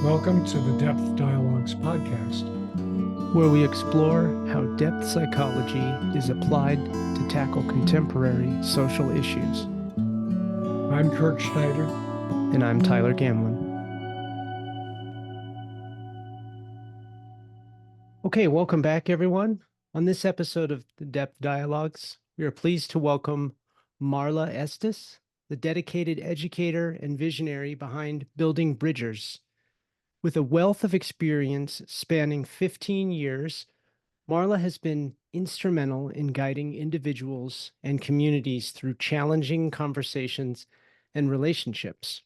Welcome to the Depth Dialogues podcast. where we explore how depth psychology is applied to tackle contemporary social issues. I'm Kirk Schneider. And I'm Tyler Gamlin. Okay, welcome back, everyone. On this episode of the Depth Dialogues, we are pleased to welcome Marla Estes, the dedicated educator and visionary behind Building Bridgers. With a wealth of experience spanning 15 years, Marla has been instrumental in guiding individuals and communities through challenging conversations and relationships.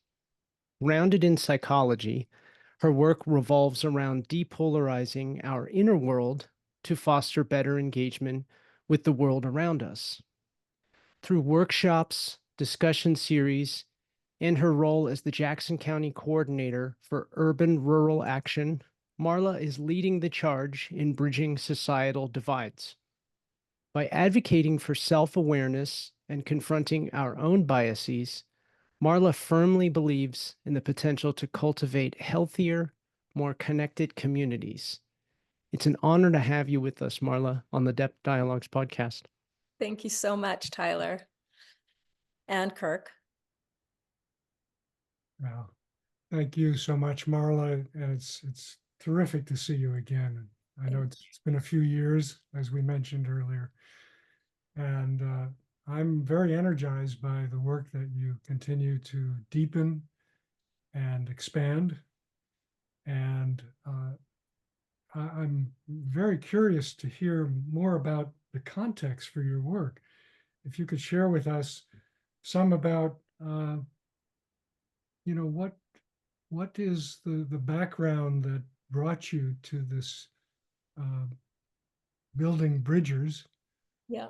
Grounded in psychology, her work revolves around depolarizing our inner world to foster better engagement with the world around us. Through workshops, discussion series, and her role as the Jackson County Coordinator for Urban-Rural Action, Marla is leading the charge in bridging societal divides. By advocating for self-awareness and confronting our own biases, Marla firmly believes in the potential to cultivate healthier, more connected communities. It's an honor to have you with us, Marla, on the Depth Dialogues podcast. Thank you so much, Tyler and Kirk. Well, thank you so much, Marla. And it's terrific to see you again. I know it's been a few years, as we mentioned earlier. And I'm very energized by the work that you continue to deepen and expand. And I'm very curious to hear more about the context for your work. If you could share with us some about, what is the background that brought you to this building bridgers, Yeah.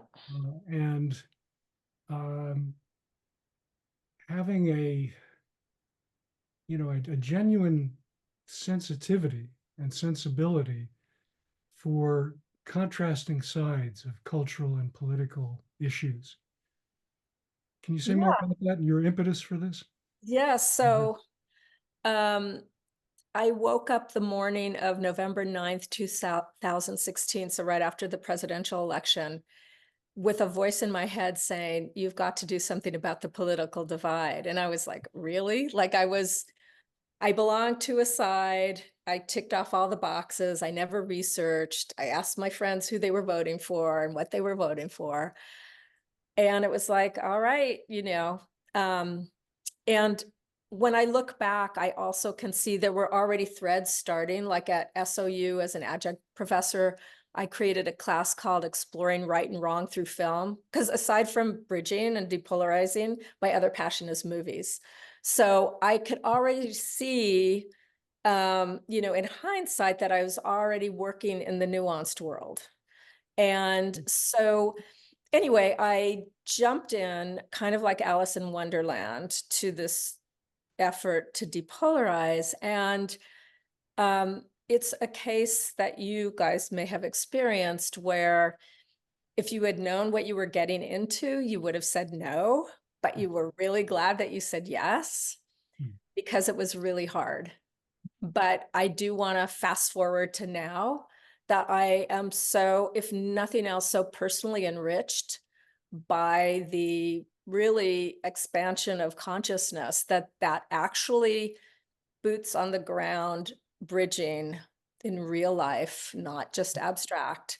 and having a genuine sensitivity and sensibility for contrasting sides of cultural and political issues. Can you say more about that and your impetus for this? Yeah. So I woke up the morning of November 9th, 2016, so right after the presidential election, with a voice in my head saying, "You've got to do something about the political divide." And I was like, really? Like I belonged to a side. I ticked off all the boxes. I never researched. I asked my friends who they were voting for and what they were voting for. And it was like, all right, and when I look back, I also can see there were already threads starting, like at SOU as an adjunct professor. I created a class called Exploring Right and Wrong Through Film, because aside from bridging and depolarizing, my other passion is movies. So I could already see, in hindsight, that I was already working in the nuanced world. And so anyway, I jumped in kind of like Alice in Wonderland to this effort to depolarize. And it's a case that you guys may have experienced where if you had known what you were getting into, you would have said no, but you were really glad that you said yes, because it was really hard. But I do want to fast forward to now that I am so, if nothing else, so personally enriched by the really expansion of consciousness that actually boots on the ground bridging in real life, not just abstract,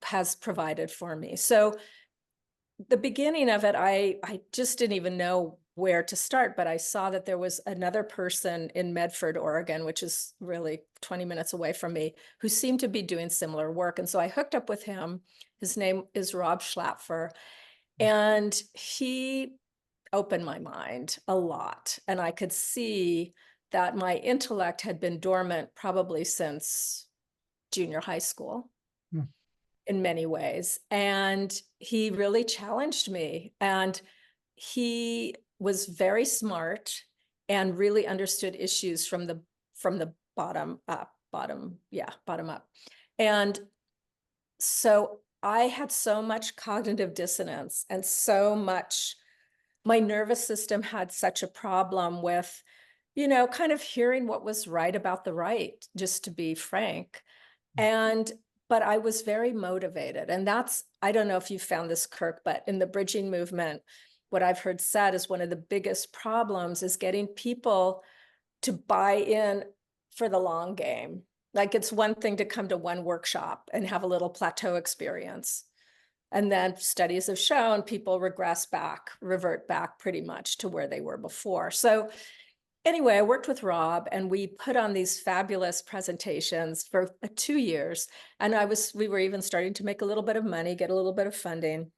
has provided for me. So the beginning of it, I just didn't even know where to start, but I saw that there was another person in Medford, Oregon, which is really 20 minutes away from me, who seemed to be doing similar work. And so I hooked up with him. His name is Rob Schlapfer, and he opened my mind a lot. And I could see that my intellect had been dormant probably since junior high school. In many ways. And he really challenged me. And he was very smart and really understood issues from the bottom up. And so I had so much cognitive dissonance, and so much, my nervous system had such a problem with, kind of hearing what was right about the right, just to be frank. But I was very motivated. And I don't know if you found this, Kirk, but in the bridging movement, what I've heard said is one of the biggest problems is getting people to buy in for the long game. Like, it's one thing to come to one workshop and have a little plateau experience. And then studies have shown people revert back pretty much to where they were before. So anyway, I worked with Rob and we put on these fabulous presentations for 2 years. And we were even starting to make a little bit of money, get a little bit of funding.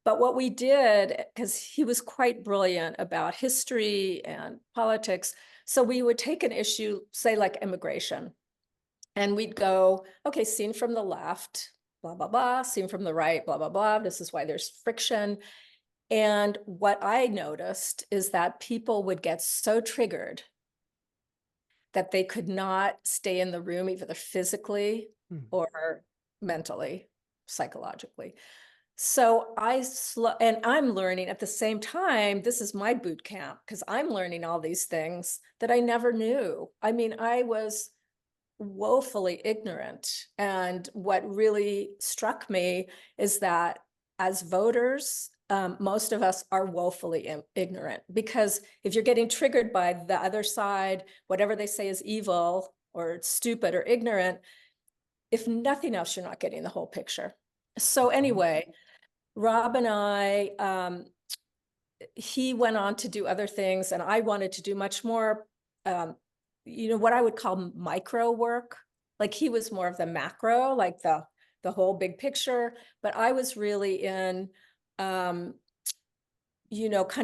But what we did, because he was quite brilliant about history and politics, so we would take an issue, say like immigration, and we'd go, okay, seen from the left, blah, blah, blah, seen from the right, blah, blah, blah. This is why there's friction. And what I noticed is that people would get so triggered that they could not stay in the room, either physically or mentally, psychologically. So and I'm learning at the same time, this is my boot camp, because I'm learning all these things that I never knew. I mean, I was woefully ignorant. And what really struck me is that as voters, most of us are woefully ignorant, because if you're getting triggered by the other side, whatever they say is evil or stupid or ignorant, if nothing else, you're not getting the whole picture. So anyway, Rob and I, he went on to do other things, and I wanted to do much more, what I would call micro work. Like, he was more of the macro, like the whole big picture, but I was really in, kind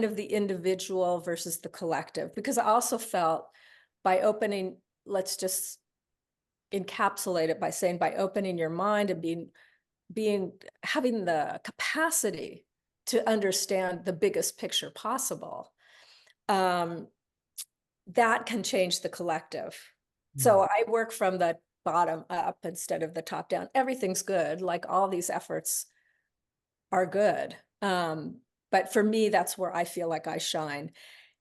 of the individual versus the collective, because I also felt by opening, let's just encapsulate it by saying, by opening your mind and having the capacity to understand the biggest picture possible, that can change the collective. So I work from the bottom up instead of the top down. Everything's good. Like, all these efforts are good. But for me, that's where I feel like I shine.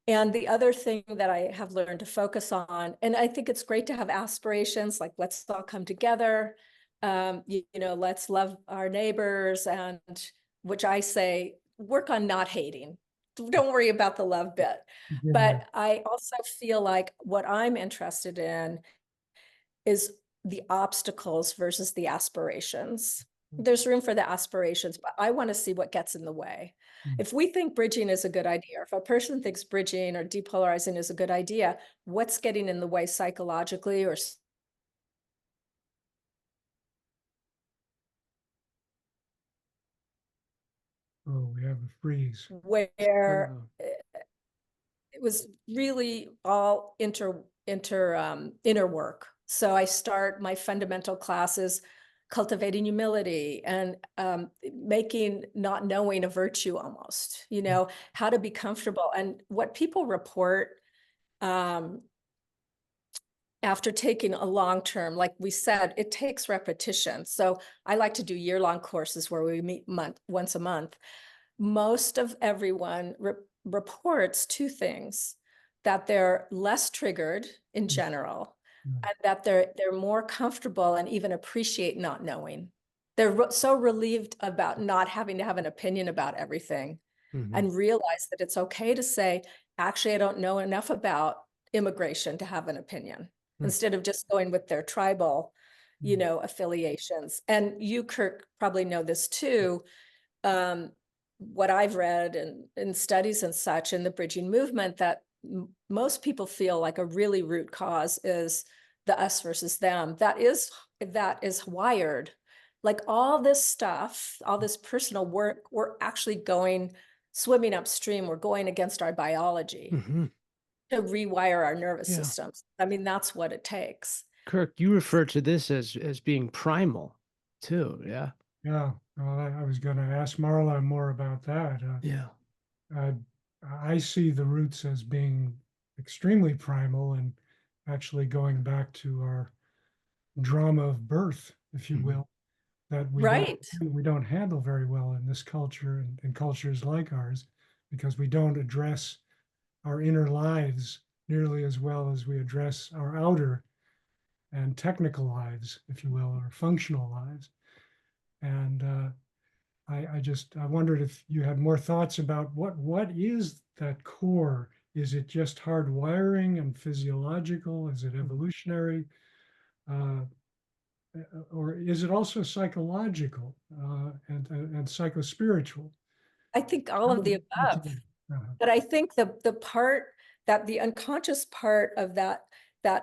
And the other thing that I have learned to focus on, and I think it's great to have aspirations, like let's all come together, let's love our neighbors, and which I say, work on not hating. Don't worry about the love bit. Yeah. But I also feel like what I'm interested in is the obstacles versus the aspirations. There's room for the aspirations, but I want to see what gets in the way. If we think bridging is a good idea, or if a person thinks bridging or depolarizing is a good idea, what's getting in the way psychologically or Oh, we have a freeze. where it was really all inner work. So I start my fundamental classes cultivating humility and making not knowing a virtue almost, how to be comfortable. And what people report after taking a long-term, like we said, it takes repetition. So I like to do year-long courses where we meet once a month. Most of everyone reports two things: that they're less triggered in general, and that they're more comfortable and even appreciate not knowing. They're so relieved about not having to have an opinion about everything, and realize that it's okay to say, actually, I don't know enough about immigration to have an opinion, instead of just going with their tribal, affiliations. And you, Kirk, probably know this too. What I've read in studies and such in the bridging movement, that most people feel like a really root cause is the us versus them. That is wired. Like, all this stuff, all this personal work, we're actually swimming upstream. We're going against our biology to rewire our nervous systems. I mean, that's what it takes. Kirk, you refer to this as being primal too, yeah? Yeah, well, I was going to ask Marla more about that. Yeah. I see the roots as being extremely primal, and actually going back to our drama of birth, if you will, that Right. we don't handle very well in this culture and cultures like ours, because we don't address our inner lives nearly as well as we address our outer and technical lives, if you will, or functional lives. And I wondered if you had more thoughts about what is that core? Is it just hardwiring and physiological? Is it evolutionary? Uh, or is it also psychological and psychospiritual? I think all of the above. But I think the part that the unconscious part of that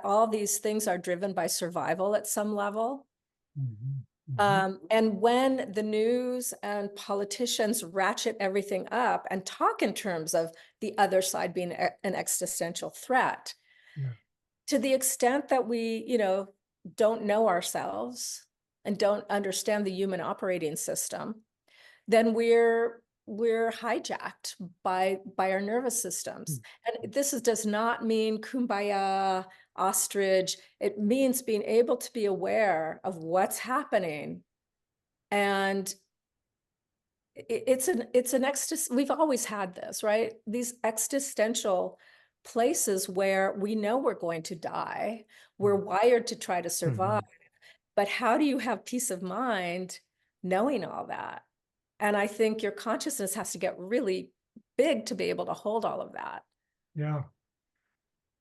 all these things are driven by survival at some level. And when the news and politicians ratchet everything up and talk in terms of the other side being an existential threat, to the extent that we, don't know ourselves and don't understand the human operating system, then we're hijacked by our nervous systems. And this does not mean kumbaya, ostrich. It means being able to be aware of what's happening. And it's an we've always had this, right? These existential places where we know we're going to die. We're wired to try to survive. But how do you have peace of mind knowing all that? And I think your consciousness has to get really big to be able to hold all of that. Yeah.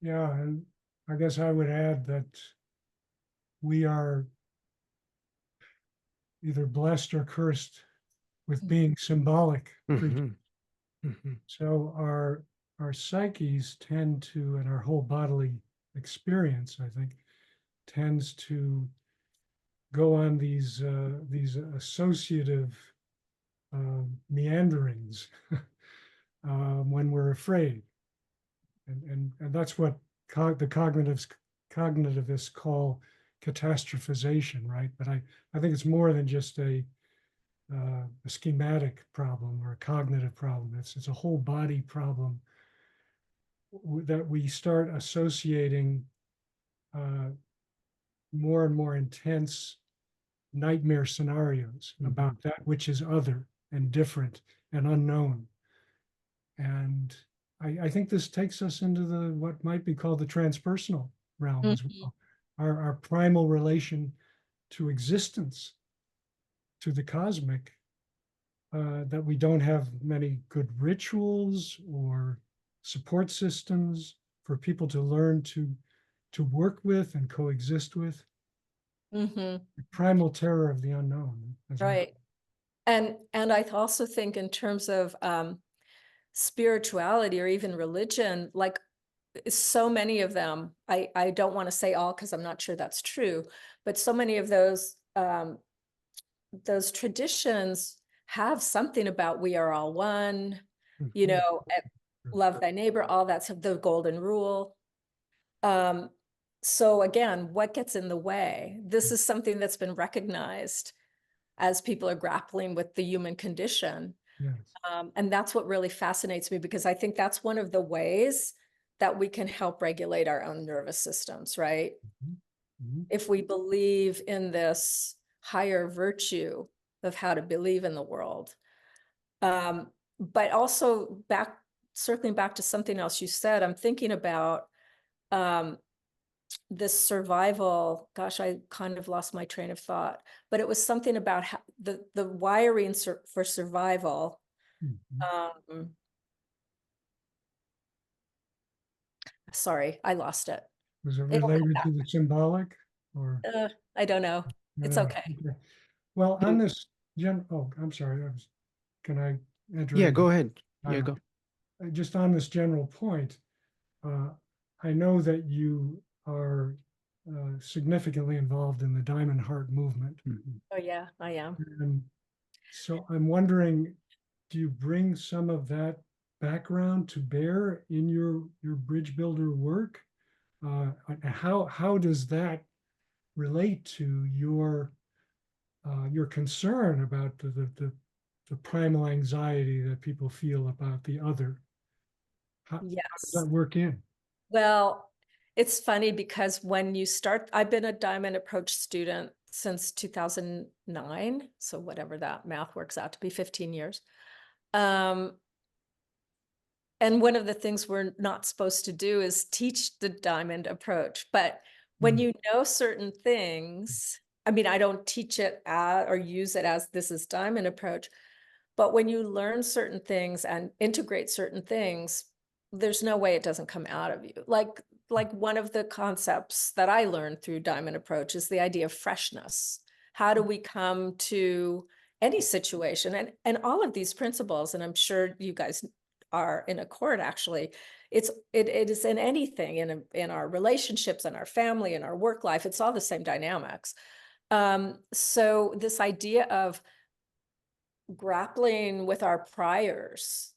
Yeah. And I guess I would add that we are either blessed or cursed with being symbolic creatures. So our psyches tend to, and our whole bodily experience, I think, tends to go on these associative meanderings when we're afraid, and that's what the cognitivists call catastrophization, right? But I think it's more than just a schematic problem or a cognitive problem. It's a whole body problem that we start associating more and more intense nightmare scenarios about that which is other and different and unknown. And I think this takes us into the what might be called the transpersonal realm as well. Our primal relation to existence, to the cosmic, that we don't have many good rituals or support systems for people to learn to work with and coexist with. The primal terror of the unknown. Right. And I also think in terms of spirituality or even religion, like so many of them, I don't want to say all because I'm not sure that's true, but so many of those traditions have something about we are all one, love thy neighbor, all that's the golden rule. So again, what gets in the way? This is something that's been recognized as people are grappling with the human condition. Yes. And that's what really fascinates me, because I think that's one of the ways that we can help regulate our own nervous systems, right? If we believe in this higher virtue of how to believe in the world. But also circling back to something else you said, I'm thinking about this survival, gosh, I kind of lost my train of thought, but it was something about how the wiring for survival. Sorry, I lost it. Was it related to the symbolic or? I don't know. It's okay. Well, on this I'm sorry. Can I enter? Yeah, go ahead. Yeah, go. Just on this general point, I know that you are significantly involved in the Diamond Heart movement. Oh yeah, I am. And so I'm wondering, do you bring some of that background to bear in your bridge builder work? How does that relate to your concern about the primal anxiety that people feel about the other? How does that work in? Well, it's funny because when you start, I've been a Diamond Approach student since 2009. So whatever that math works out to be, 15 years. And And one of the things we're not supposed to do is teach the diamond approach. But when you know certain things, I mean, I don't teach it or use it as this is diamond approach, but when you learn certain things and integrate certain things, there's no way it doesn't come out of you. Like one of the concepts that I learned through diamond approach is the idea of freshness. How do we come to any situation? And all of these principles, and I'm sure you guys are in accord, actually, it is in anything, in our relationships, in our family, in our work life, it's all the same dynamics. So this idea of grappling with our priors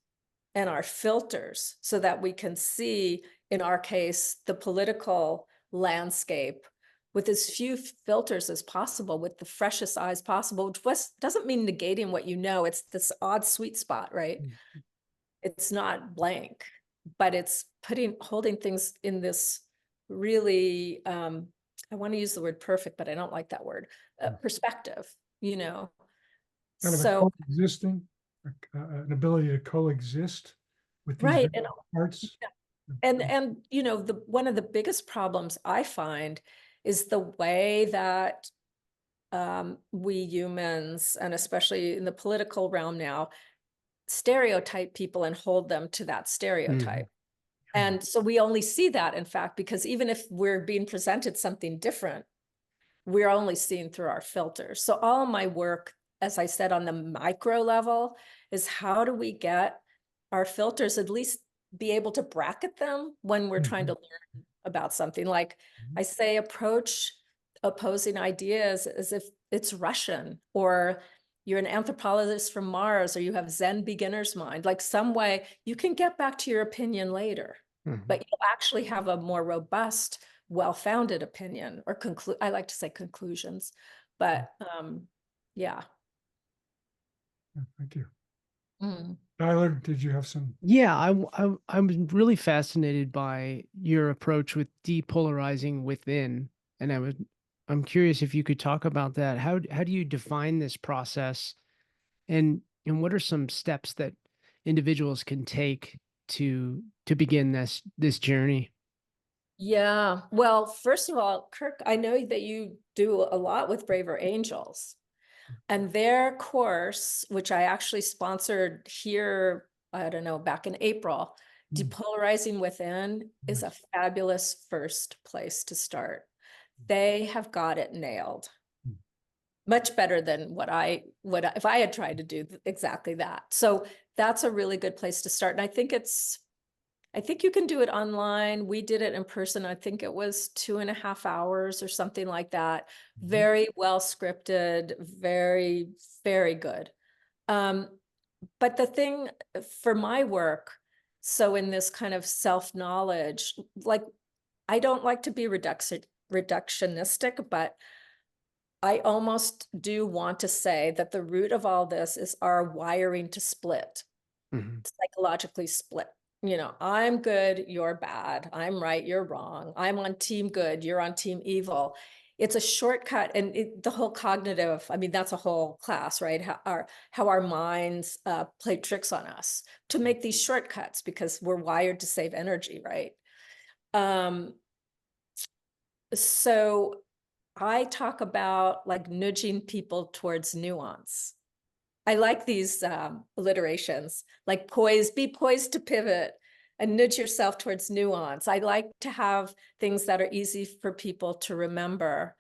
and our filters so that we can see, in our case, the political landscape with as few filters as possible, with the freshest eyes possible, which doesn't mean negating what you know. It's this odd sweet spot, right? It's not blank, but it's holding things in this really, I want to use the word perfect, but I don't like that word, perspective, you know? Kind of a coexisting, an ability to coexist with these right. And parts. And you know, one of the biggest problems I find is the way that we humans, and especially in the political realm now, stereotype people and hold them to that stereotype. And so we only see that, in fact, because even if we're being presented something different, we're only seeing through our filters. So all my work, as I said, on the micro level, is how do we get our filters, at least be able to bracket them when we're trying to learn about something. Like I say, approach opposing ideas as if it's Russian, or you're an anthropologist from Mars, or you have Zen beginner's mind. Like some way you can get back to your opinion later, but you'll actually have a more robust, well-founded opinion, or I like to say conclusions, but yeah. Thank you. Tyler, did you have some? Yeah, I'm really fascinated by your approach with depolarizing within, and I'm curious if you could talk about that. How do you define this process, and what are some steps that individuals can take to begin this journey? Yeah, well, first of all, Kirk, I know that you do a lot with Braver Angels, and their course, which I actually sponsored here, I don't know, back in April, Depolarizing Within is a fabulous first place to start. They have got it nailed. Much better than what if I had tried to do exactly that. So that's a really good place to start. And I think you can do it online. We did it in person. I think it was 2.5 hours or something like that. Very well scripted, very, very good. But the thing for my work, so in this kind of self-knowledge, like I don't like to be reductionistic, but I almost do want to say that the root of all this is our wiring to split, psychologically split. You know, I'm good, you're bad. I'm right, you're wrong. I'm on team good, you're on team evil. It's a shortcut, and the whole cognitive, I mean, that's a whole class, right? How our minds play tricks on us to make these shortcuts because we're wired to save energy, right? So I talk about like nudging people towards nuance. I like these alliterations, like be poised to pivot and nudge yourself towards nuance. I like to have things that are easy for people to remember.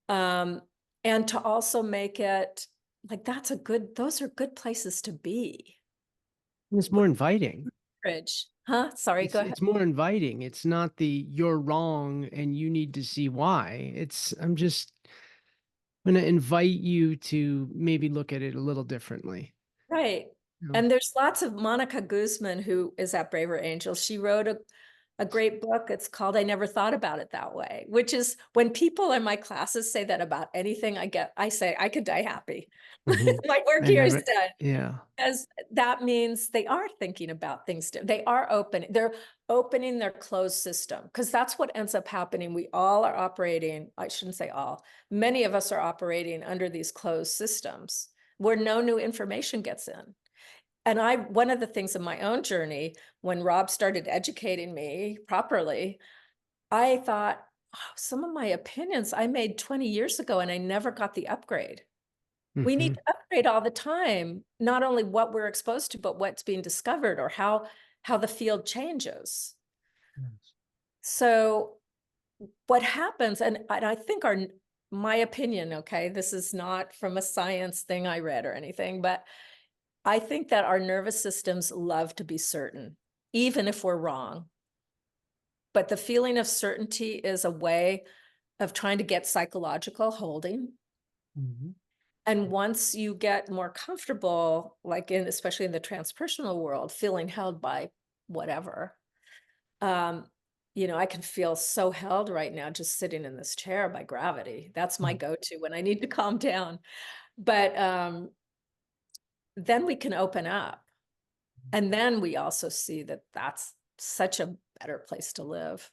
And to also make it like, those are good places to be. It's more inviting. Bridge. Huh? Sorry, go ahead. It's more inviting. It's not the you're wrong and you need to see why. I'm just going to invite you to maybe look at it a little differently. Right. And there's lots of Monica Guzman, who is at Braver Angels. She wrote a great book. It's called I Never Thought About It That Way, which is when people in my classes say that about anything I say I could die happy. My work here is done. Yeah. Because that means they are thinking about things. They are open. They're opening their closed system, because that's what ends up happening. We all are operating, I shouldn't say all, many of us are operating under these closed systems where no new information gets in. And one of the things in my own journey, when Rob started educating me properly, I thought, oh, some of my opinions I made 20 years ago and I never got the upgrade. We need to upgrade all the time, not only what we're exposed to, but what's being discovered or how the field changes. Yes. So what happens, and I think my opinion, okay, this is not from a science thing I read or anything, but I think that our nervous systems love to be certain, even if we're wrong. But the feeling of certainty is a way of trying to get psychological holding. Mhm. And once you get more comfortable, like especially in the transpersonal world, feeling held by whatever, I can feel so held right now just sitting in this chair by gravity. That's my go-to when I need to calm down. But then we can open up. And then we also see that that's such a better place to live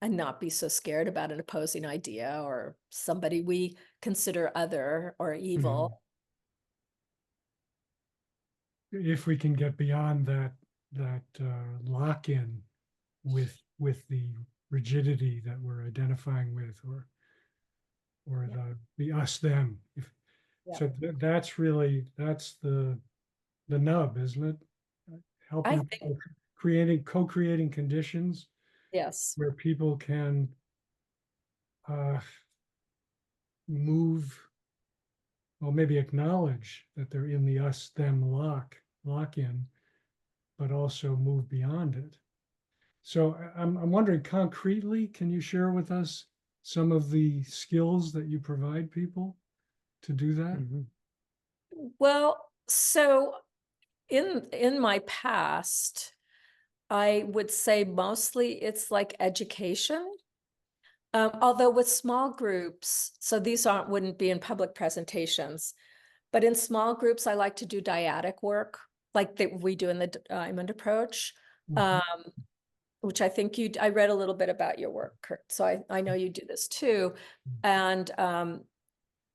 and not be so scared about an opposing idea or somebody we consider other or evil. If we can get beyond that lock-in with the rigidity that we're identifying with, or Yeah. the us them. Yeah. So that's the nub, isn't it? I Helping think, co-creating conditions yes. where people can uh, move, well, maybe acknowledge that they're in the us them lock in, but also move beyond it. So I'm wondering, concretely, can you share with us some of the skills that you provide people to do that? Well, so in my past, I would say mostly it's like education. Although with small groups, so these wouldn't be in public presentations, but in small groups, I like to do dyadic work, like we do in the diamond approach, Mhm. which I think I read a little bit about your work, Kurt. So I know you do this too. And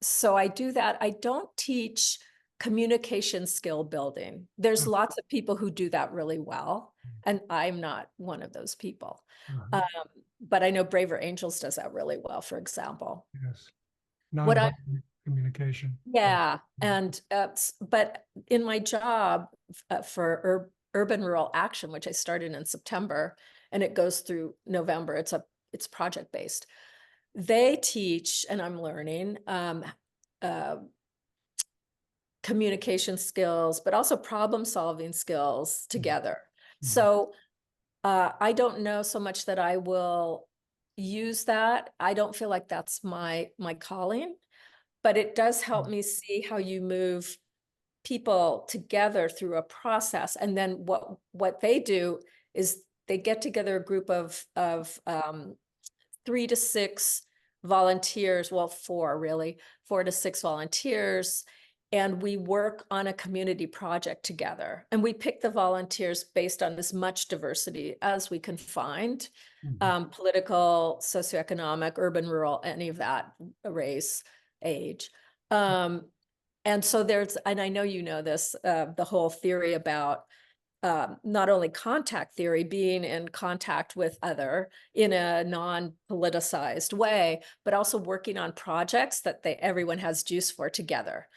so I do that. I don't teach communication skill building. There's lots of people who do that really well, and I'm not one of those people. Uh-huh. But I know Braver Angels does that really well, for example. Yes. What I Nonviolent communication. Yeah, and but in my job for urban rural action, which I started in September, and it goes through November. It's project based. They teach, and I'm learning uh, communication skills, but also problem solving skills together. So I don't know so much that I will use that. I don't feel like that's my calling, but it does help me see how you move people together through a process. And then what they do is they get together a group of 3 to 6 volunteers, well, 4 to 6 volunteers, and we work on a community project together. And we pick the volunteers based on as much diversity as we can find, political, socioeconomic, urban, rural, any of that, race, age. And so and I know you know this, the whole theory about not only contact theory, being in contact with other in a non-politicized way, but also working on projects that everyone has juice for together.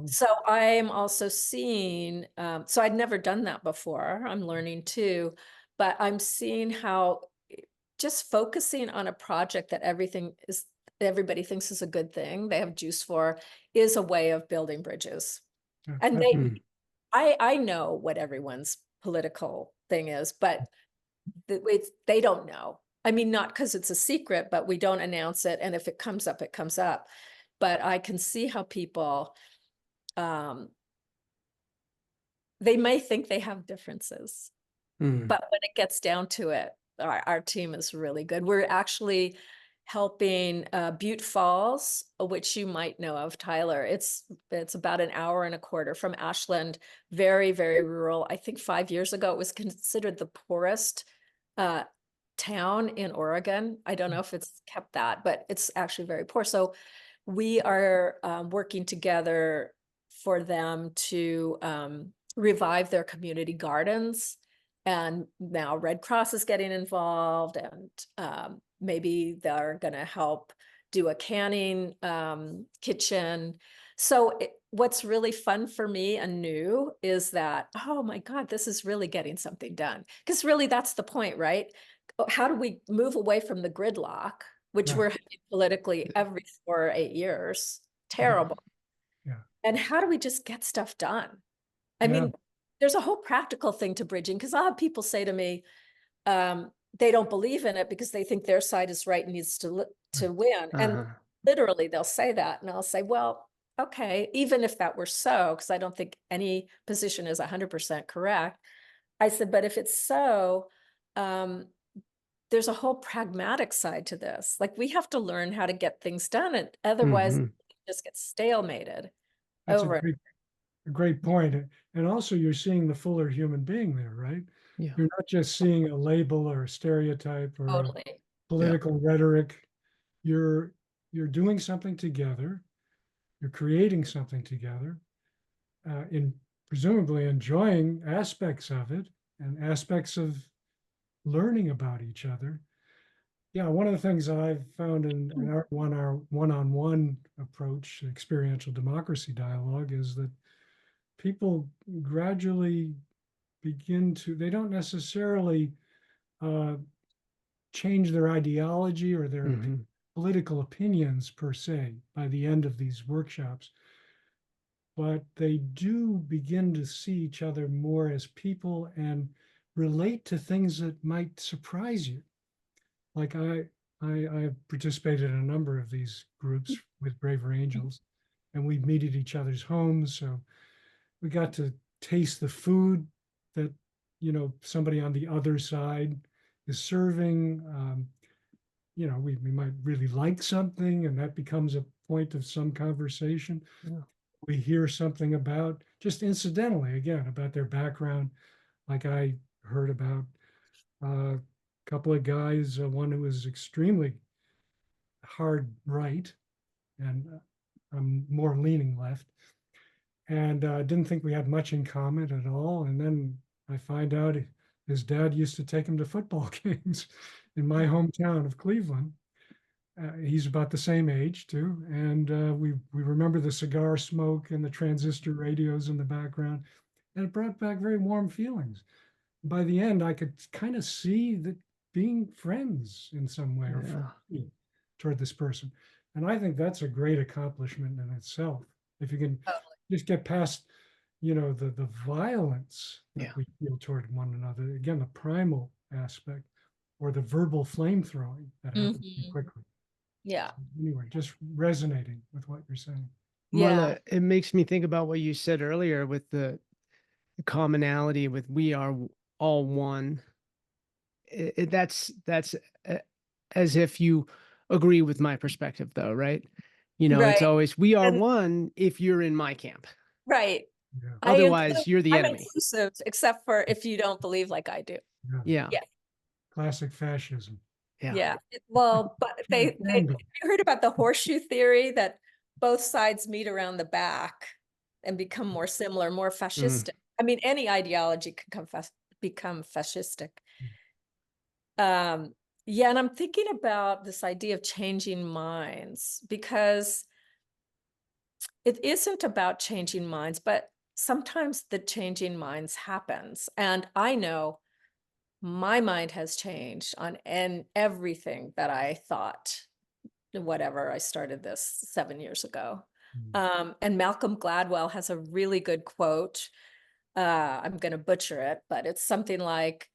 So I'm also seeing, so I'd never done that before. I'm learning too, but I'm seeing how just focusing on a project that everybody thinks is a good thing, they have juice for, is a way of building bridges. And I know what everyone's political thing is, but they don't know. I mean, not because it's a secret, but we don't announce it. And if it comes up, it comes up. But I can see how people, they may think they have differences, but when it gets down to it, our team is really good. We're actually helping Butte Falls, which you might know of, Tyler. It's about an hour and a quarter from Ashland, very, very rural. I think 5 years ago, it was considered the poorest town in Oregon. I don't know if it's kept that, but it's actually very poor. So we are working together for them to revive their community gardens. And now Red Cross is getting involved, and maybe they're going to help do a canning kitchen. So what's really fun for me and new is that, oh my God, this is really getting something done. Because really that's the point, right? How do we move away from the gridlock, which Yeah. we're having politically every 4 or 8 years? Yeah. Terrible. Yeah. And how do we just get stuff done? I Yeah. mean, there's a whole practical thing to bridging, because I'll have people say to me, they don't believe in it because they think their side is right and needs to win. And literally they'll say that. And I'll say, well, okay, even if that were so, because I don't think any position is 100% correct. I said, but if it's so, there's a whole pragmatic side to this. Like, we have to learn how to get things done, and otherwise it just gets stalemated. That's over. a great point. And also you're seeing the fuller human being there, right? Yeah. You're not just seeing a label or a stereotype or Totally. a political rhetoric. You're doing something together. You're creating something together, in presumably enjoying aspects of it and aspects of learning about each other. Yeah, one of the things that I've found in our one-on-one approach, experiential democracy dialogue, is that people gradually begin to, they don't necessarily change their ideology or their political opinions per se by the end of these workshops, but they do begin to see each other more as people and relate to things that might surprise you. Like I have participated in a number of these groups with Braver Angels, and we meet at each other's homes. So we got to taste the food that, somebody on the other side is serving. We might really like something, and that becomes a point of some conversation. Yeah. We hear something about, just incidentally, again, about their background. Like I heard about a couple of guys, one who was extremely hard right, and I'm more leaning left, and didn't think we had much in common at all. And then I find out his dad used to take him to football games in my hometown of Cleveland. He's about the same age too, and we remember the cigar smoke and the transistor radios in the background, and it brought back very warm feelings. By the end, I could kind of see that being friends in some way or toward this person, and I think that's a great accomplishment in itself. If you can just get past, the violence that we feel toward one another. Again, the primal aspect, or the verbal flame throwing that happens quickly. Yeah. Anyway, just resonating with what you're saying. Marla, it makes me think about what you said earlier with the commonality with we are all one. That's as if you agree with my perspective, though, right? It's always we are one if you're in my camp. Right. Yeah. Otherwise, you're the enemy. Inclusive, except for if you don't believe like I do. Yeah. Classic fascism. Yeah. Well, but they heard about the horseshoe theory, that both sides meet around the back and become more similar, more fascistic. I mean, any ideology can become fascistic. Yeah, and I'm thinking about this idea of changing minds, because it isn't about changing minds, but sometimes the changing minds happens. And I know my mind has changed on everything that I thought, whatever, I started this 7 years ago. And Malcolm Gladwell has a really good quote. I'm going to butcher it, but it's something like,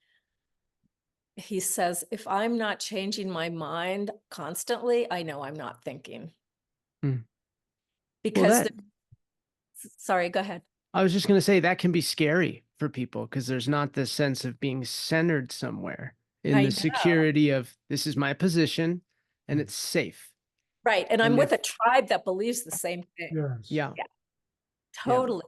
he says, if I'm not changing my mind constantly, I know I'm not thinking. Because, sorry, go ahead. I was just going to say that can be scary for people, because there's not this sense of being centered somewhere in the security of, this is my position and it's safe. Right. And I'm with a tribe that believes the same thing. Yes. Yeah. Totally.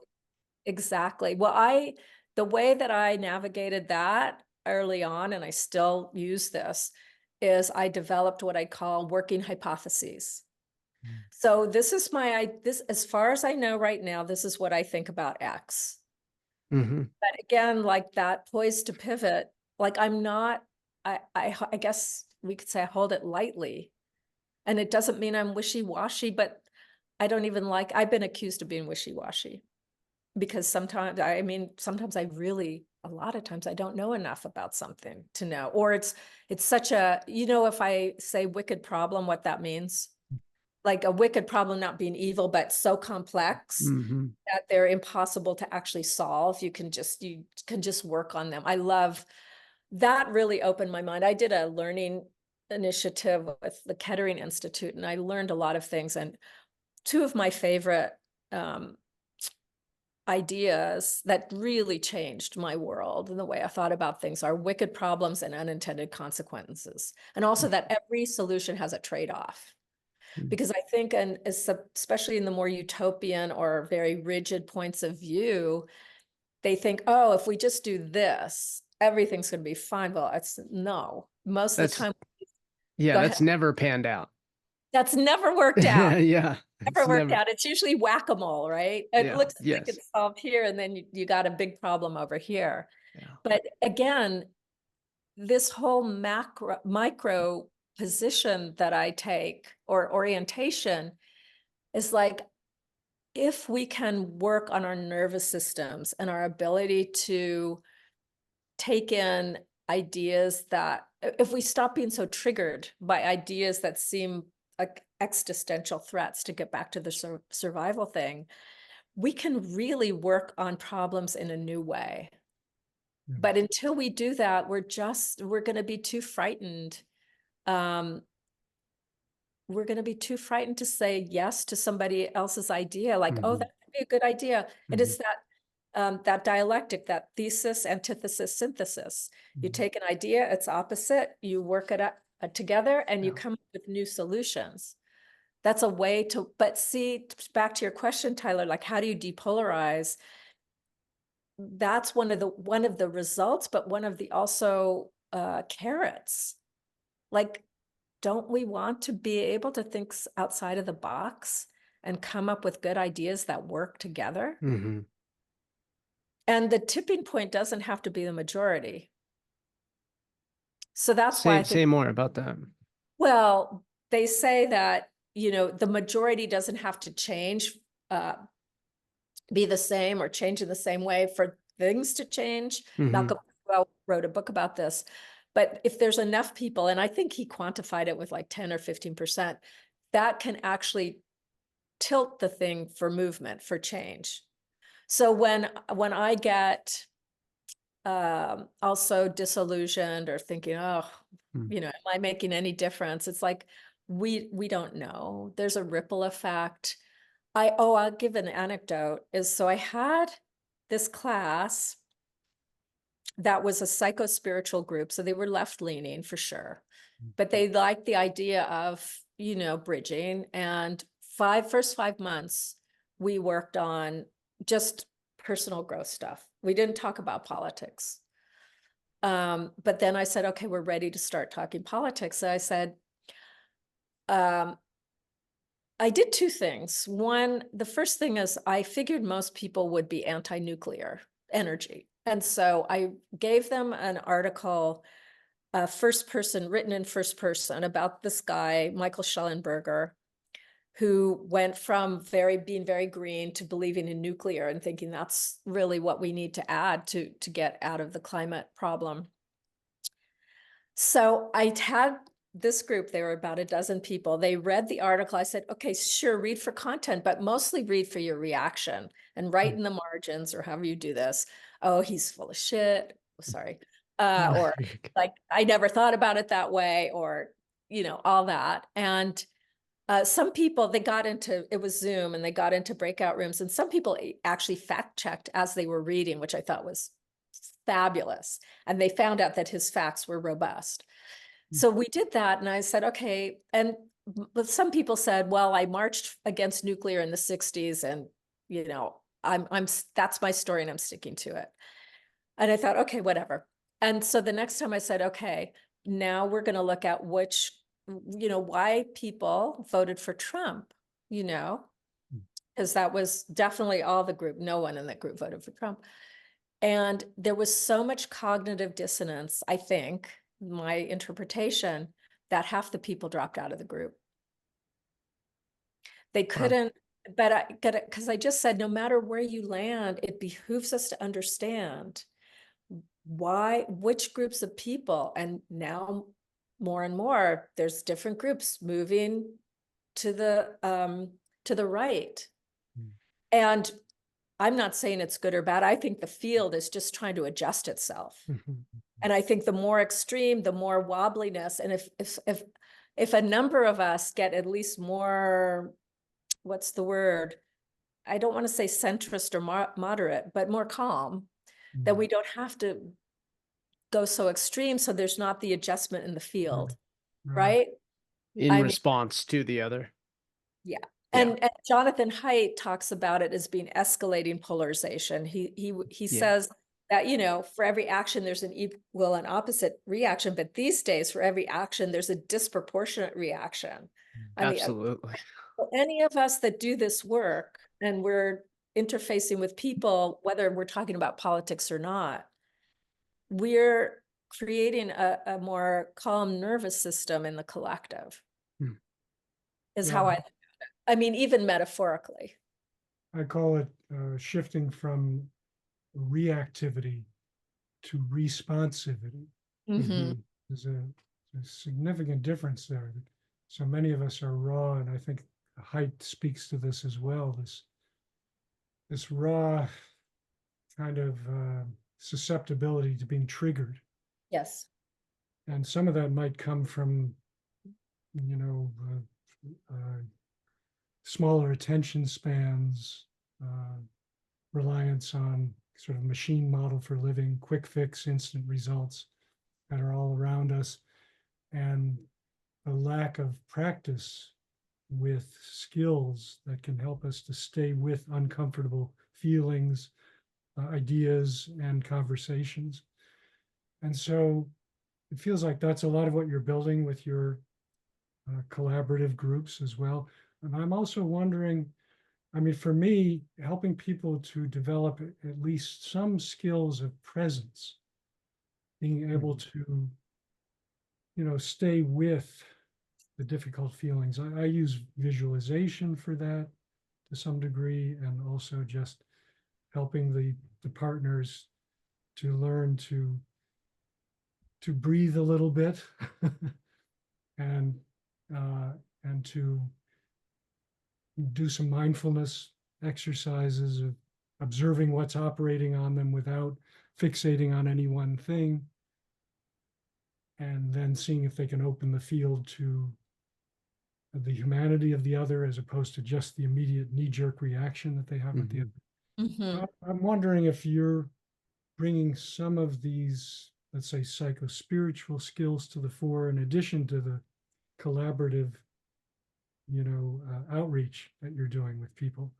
Exactly. Well, the way that I navigated that early on, and I still use this, is I developed what I call working hypotheses. So this is as far as I know right now, this is what I think about X. Mm-hmm. But again, like that poised to pivot, like I'm not, I guess we could say I hold it lightly. And it doesn't mean I'm wishy-washy, but I don't even like, I've been accused of being wishy-washy because sometimes, I mean, sometimes I really, a lot of times I don't know enough about something to know, or it's such a, you know, if I say wicked problem, what that means, like a wicked problem, not being evil, but so complex Mm-hmm. that they're impossible to actually solve. You can just work on them. I love that. Really opened my mind. I did a learning initiative with the Kettering Institute, and I learned a lot of things. And two of my favorite ideas that really changed my world and the way I thought about things are wicked problems and unintended consequences. And also that every solution has a trade-off. Because I think, and especially in the more utopian or very rigid points of view, they think, oh, if we just do this, everything's going to be fine. Well, it's no. Most of the time, Yeah, go ahead. that's never panned out. That's never worked out. Yeah, Never worked out. It's usually whack-a-mole, right? It Yeah, looks like yes. it's solved here, and then you got a big problem over here. Yeah. But again, this whole micro position that I take, or orientation, is like, if we can work on our nervous systems and our ability to take in ideas that, if we stop being so triggered by ideas that seem like existential threats, to get back to the survival thing, we can really work on problems in a new way. Yeah. But until we do that, we're going to be too frightened. We're going to be too frightened to say yes to somebody else's idea, like, oh, that could be a good idea. And it's that dialectic, that thesis, antithesis, synthesis. You take an idea, it's opposite, you work it up together, and you come up with new solutions. That's a way to, but see, back to your question, Tyler, like, how do you depolarize? That's one of the results, but one of the also carrots. Like, don't we want to be able to think outside of the box and come up with good ideas that work together? Mm-hmm. And the tipping point doesn't have to be the majority. So that's why I think, say more about that. well, they say that, you know, the majority doesn't have to change, be the same or change in the same way for things to change. Malcolm wrote a book about this. But if there's enough people, and I think he quantified it with like 10 or 15%, that can actually tilt the thing for movement, for change. So when I get also disillusioned or thinking, oh, you know, am I making any difference? It's like, we don't know. There's a ripple effect. I'll give an anecdote. So I had this class that was a psycho-spiritual group. So they were left-leaning for sure, but they liked the idea of, you know, bridging. And first 5 months, we worked on just personal growth stuff. We didn't talk about politics. But then I said, okay, we're ready to start talking politics. So I said, I did two things. One, the first thing is I figured most people would be anti-nuclear energy. And so I gave them an article, written in first person, about this guy, Michael Schellenberger, who went from being very green to believing in nuclear and thinking that's really what we need to add to get out of the climate problem. So I had this group, they were about a dozen people. They read the article. I said, okay, sure, read for content, but mostly read for your reaction and write in the margins, or however you do this. Oh, he's full of shit. Sorry. Or like, I never thought about it that way, or, you know, all that. And some people, it was Zoom, and they got into breakout rooms, and some people actually fact checked as they were reading, which I thought was fabulous. And they found out that his facts were robust. So we did that, and I said, okay. But some people said, well, I marched against nuclear in the 60s, and, you know, that's my story and I'm sticking to it. And I thought, okay, whatever. And so the next time I said, okay, now we're going to look at why people voted for Trump, you know, because that was definitely all the group. No one in that group voted for Trump. And there was so much cognitive dissonance, I think, my interpretation, that half the people dropped out of the group. They couldn't, but I get it, because I just said, no matter where you land, it behooves us to understand why, which groups of people, and now more and more, there's different groups moving to the right. And I'm not saying it's good or bad. I think the field is just trying to adjust itself. And I think the more extreme, the more wobbliness. And if a number of us get at least more, what's the word? I don't want to say centrist or moderate, but more calm, that we don't have to go so extreme. So there's not the adjustment in the field, right? In response to the other. Yeah. And Jonathan Haidt talks about it as being escalating polarization. He says that, you know, for every action, there's an equal and opposite reaction. But these days, for every action, there's a disproportionate reaction. Absolutely. Any of us that do this work and we're interfacing with people, whether we're talking about politics or not, we're creating a more calm nervous system in the collective, is how I mean, even metaphorically. I call it shifting from reactivity to responsivity. There's a significant difference there. So many of us are raw, and I think Haidt speaks to this as well. This raw kind of susceptibility to being triggered. Yes. And some of that might come from, you know, smaller attention spans, reliance on sort of machine model for living, quick fix, instant results that are all around us, and a lack of practice with skills that can help us to stay with uncomfortable feelings, ideas, and conversations. And so it feels like that's a lot of what you're building with your collaborative groups as well. And I'm also wondering, I mean, for me, helping people to develop at least some skills of presence, being able to, you know, stay with the difficult feelings. I use visualization for that to some degree, and also just helping the partners to learn to breathe a little bit and to do some mindfulness exercises of observing what's operating on them without fixating on any one thing, and then seeing if they can open the field to the humanity of the other as opposed to just the immediate knee-jerk reaction that they have with the other. I'm wondering if you're bringing some of these, let's say, psycho-spiritual skills to the fore in addition to the collaborative, you know, outreach that you're doing with people.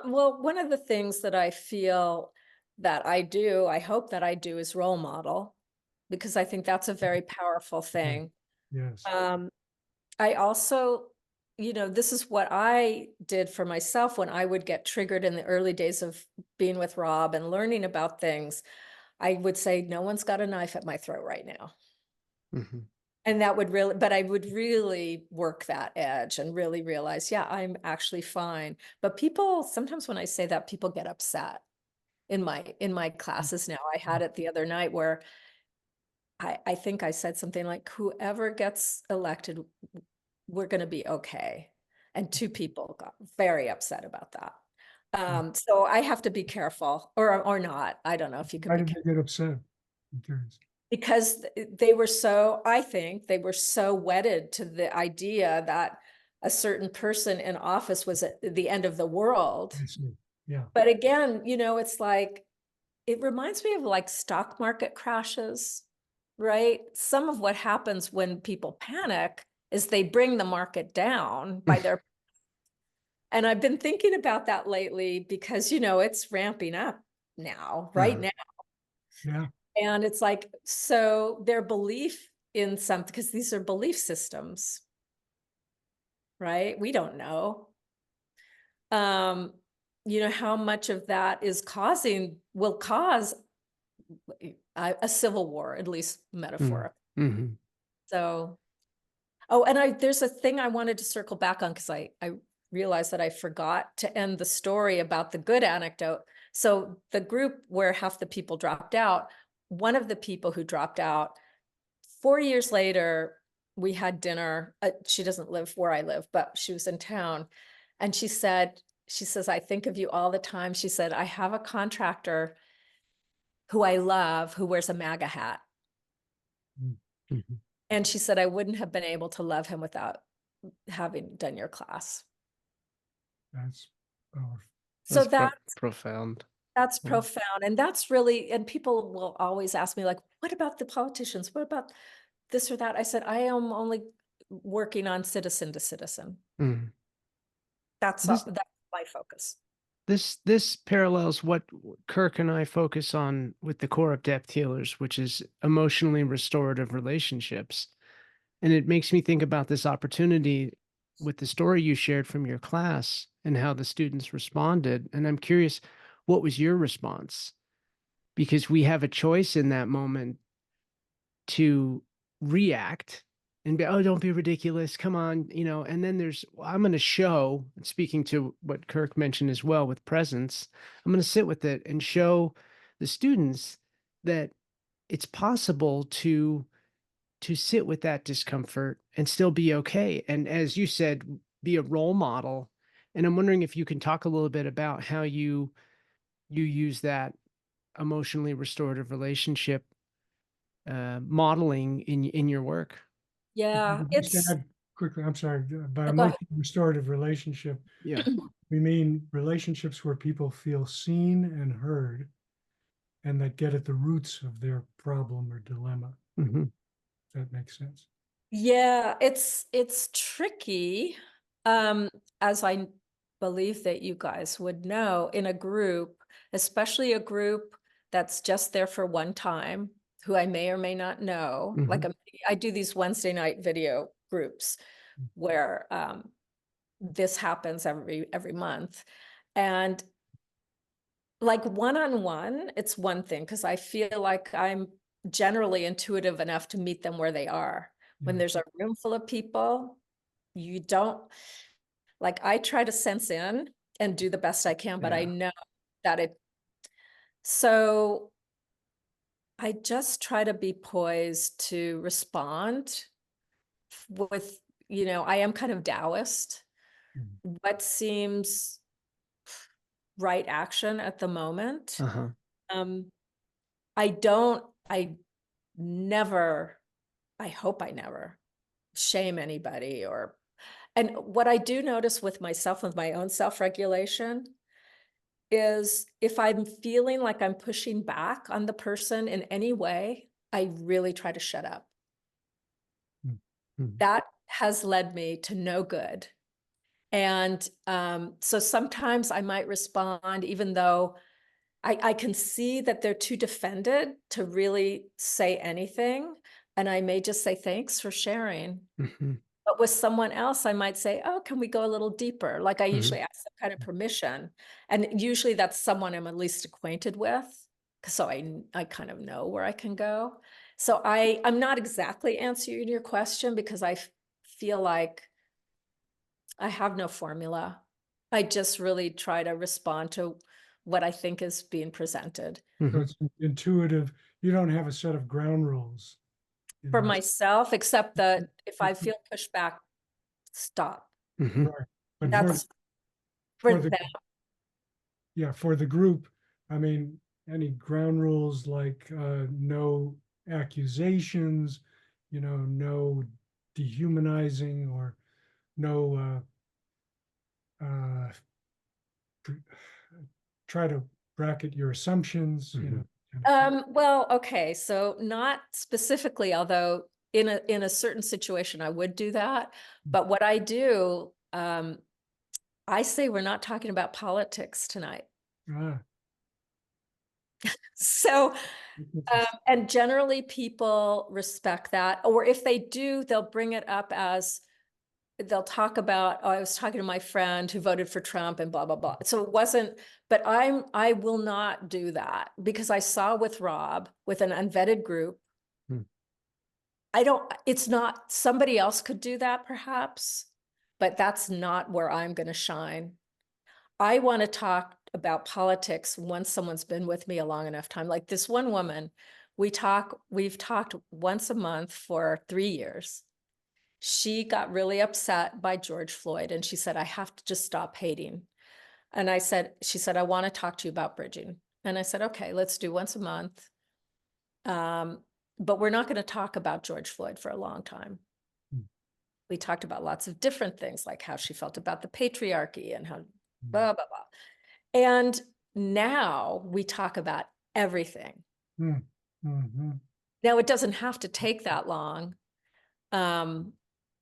Well, one of the things that I feel that I do, I hope that I do, is role model, because I think that's a very powerful thing. Yes. I also, you know, this is what I did for myself when I would get triggered in the early days of being with Rob and learning about things. I would say, no one's got a knife at my throat right now. And that would really, but I would really work that edge and really realize, yeah, I'm actually fine. But people, sometimes when I say that, people get upset in my classes now. I had it the other night where I think I said something like, whoever gets elected, we're going to be okay. And two people got very upset about that. So I have to be careful, or not. I don't know if you can Why be did careful. they get upset? I'm curious. Because they were so, I think they were so wedded to the idea that a certain person in office was at the end of the world. I see. Yeah. But again, you know, it's like, it reminds me of like stock market crashes, right? Some of what happens when people panic is they bring the market down by their, and I've been thinking about that lately because, you know, it's ramping up now, right now. Yeah. And it's like, so their belief in something, because these are belief systems, right? We don't know. you know, how much of that will cause a civil war, at least metaphor. Mm-hmm. So, oh, and there's a thing I wanted to circle back on because I realized that I forgot to end the story about the good anecdote. So the group where half the people dropped out, one of the people who dropped out, 4 years later, we had dinner. She doesn't live where I live, but she was in town. And she says, I think of you all the time. She said, I have a contractor who I love, who wears a MAGA hat. Mm-hmm. And she said, I wouldn't have been able to love him without having done your class. That's powerful. So profound. that's Yeah. profound. And that's really, and people will always ask me, like, what about the politicians? What about this or that? I said, I am only working on citizen to citizen. Mm-hmm. That's my focus. This parallels what Kirk and I focus on with the core of depth healers, which is emotionally restorative relationships. And it makes me think about this opportunity with the story you shared from your class and how the students responded. And I'm curious, what was your response? Because we have a choice in that moment to react and be, oh, don't be ridiculous. Come on, and then I'm going to show, speaking to what Kirk mentioned as well with presence, I'm going to sit with it and show the students that it's possible to sit with that discomfort and still be okay. And as you said, be a role model. And I'm wondering if you can talk a little bit about how you use that emotionally restorative relationship modeling in your work. Yeah, Just to add quickly, I'm sorry, by go ahead. emotional restorative relationship, Yeah. we mean relationships where people feel seen and heard and that get at the roots of their problem or dilemma. Mm-hmm. If that makes sense. Yeah, it's tricky. As I believe that you guys would know, in a group, especially a group that's just there for one time, who I may or may not know. Mm-hmm. Like I do these Wednesday night video groups where this happens every month. And like one-on-one, it's one thing because I feel like I'm generally intuitive enough to meet them where they are. When there's a room full of people, you don't, like, I try to sense in and do the best I can, but I know that so I just try to be poised to respond with, I am kind of Taoist. What seems right action at the moment. Uh-huh. I never, I hope I never shame anybody and what I do notice with myself, with my own self-regulation, is if I'm feeling like I'm pushing back on the person in any way, I really try to shut up. Mm-hmm. That has led me to no good. And so sometimes I might respond, even though I can see that they're too defended to really say anything. And I may just say, thanks for sharing. Mm-hmm. But with someone else, I might say, oh, can we go a little deeper? Like I usually Mm-hmm. ask some kind of permission. And usually that's someone I'm at least acquainted with. So I kind of know where I can go. So I'm not exactly answering your question because I feel like I have no formula. I just really try to respond to what I think is being presented. So it's intuitive. You don't have a set of ground rules. For myself, except that if I feel pushback, stop. Mm-hmm. Right. But That's for for the them. for the group, I mean, any ground rules like no accusations, no dehumanizing or no uh, try to bracket your assumptions, Mm-hmm. Well, okay, so not specifically, although in a certain situation I would do that. But what I do, I say we're not talking about politics tonight. Ah, So, and generally people respect that, or if they do, they'll bring it up as they'll talk about, oh, I was talking to my friend who voted for Trump and blah, blah, blah. So it wasn't, but I will not do that because I saw with Rob, with an unvetted group, it's not, somebody else could do that perhaps, but that's not where I'm going to shine. I want to talk about politics once someone's been with me a long enough time. Like this one woman, we've talked once a month for 3 years. She got really upset by George Floyd and she said, I have to just stop hating. And she said, I want to talk to you about bridging. And I said, okay, let's do once a month. But we're not going to talk about George Floyd for a long time. We talked about lots of different things, like how she felt about the patriarchy and how blah, blah, blah. And now we talk about everything. Now it doesn't have to take that long.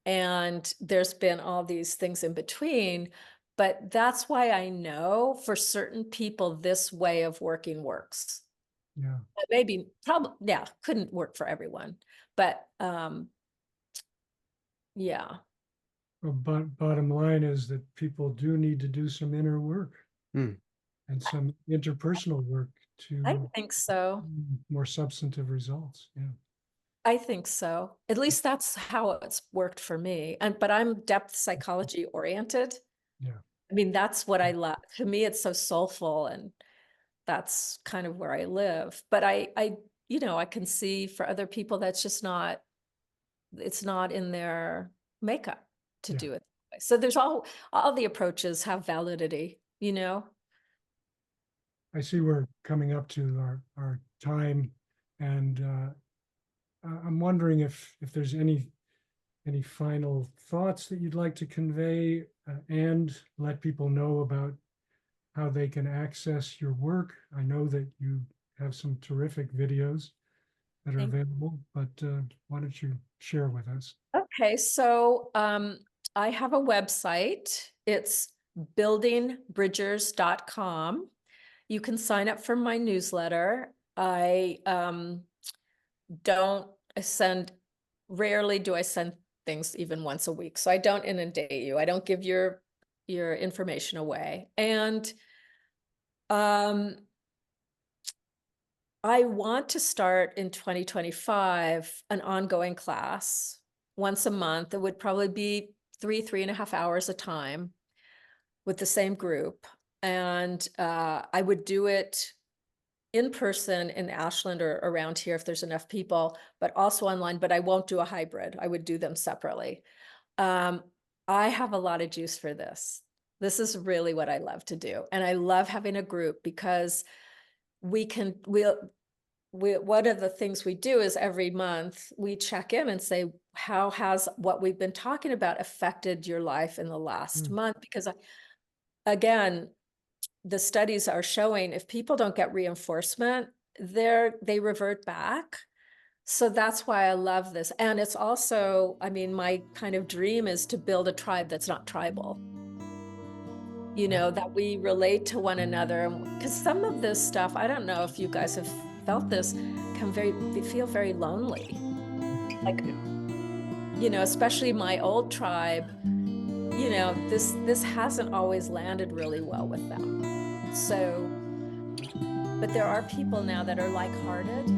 And there's been all these things in between, but that's why I know for certain people, this way of working works. Yeah. Maybe, probably, yeah, couldn't work for everyone, but yeah. But bottom line is that people do need to do some inner work and some interpersonal work to I think so. more substantive results. Yeah. I think so. At least that's how it's worked for me. But I'm depth psychology oriented. Yeah. I mean, that's what I love. To me, it's so soulful, and that's kind of where I live. But I can see for other people that's just not, it's not in their makeup to do it. So there's all the approaches have validity, I see we're coming up to our time, and I'm wondering if there's any final thoughts that you'd like to convey and let people know about how they can access your work. I know that you have some terrific videos that are available, but why don't you share with us? Okay, so I have a website. It's buildingbridgers.com. You can sign up for my newsletter. I rarely do I send things even once a week. So I don't inundate you. I don't give your information away. And I want to start in 2025 an ongoing class once a month. It would probably be 3.5 hours a time with the same group. And I would do it in person in Ashland or around here if there's enough people, but also online, but I won't do a hybrid. I would do them separately. I have a lot of juice for this. This is really what I love to do. And I love having a group because one of the things we do is every month we check in and say, how has what we've been talking about affected your life in the last month? Because again, the studies are showing if people don't get reinforcement, they revert back. So that's why I love this. And it's also, I mean, my kind of dream is to build a tribe that's not tribal. That we relate to one another. Because some of this stuff, I don't know if you guys have felt this, they feel very lonely. Like, especially my old tribe, this hasn't always landed really well with them. So, but there are people now that are like-hearted